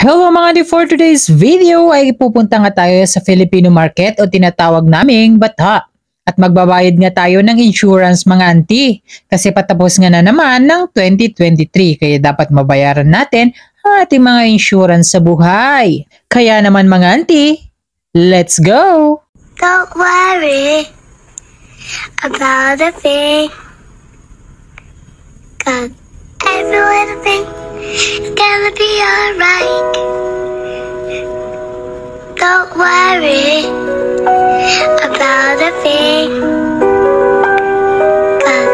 Hello mga di, for today's video ay pupunta nga tayo sa Filipino market o tinatawag naming Bata. At magbabayad nga tayo ng insurance mga auntie kasi patapos nga na naman ng 2023 kaya dapat mabayaran natin ang ating mga insurance sa buhay. Kaya naman mga auntie, let's go! Don't worry about a thing, 'cause every little thing is gonna be alright. Don't worry about a thing, 'cause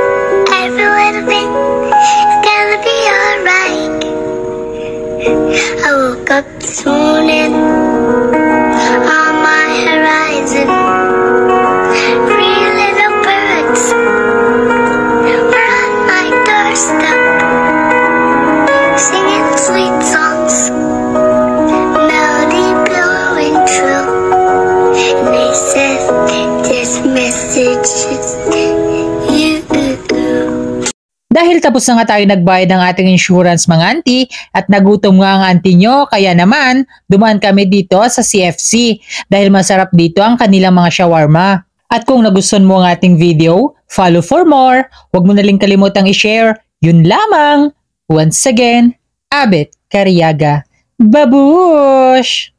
every little thing is gonna be alright. I woke up this morning on my horizon. Three little birds were on my doorstep, singing sweet songs, melody blowing true. And they said, this message is you. Dahil tapos na nga tayo nagbayad ng ating insurance mga auntie at nagutom nga ang auntie nyo, kaya naman dumaan kami dito sa CFC dahil masarap dito ang kanilang mga shawarma. At kung nagustuhan mo ang ating video, follow for more. Huwag mo na rin kalimutang i-share. Yun lamang. Once again, Abet Cariaga. Babush!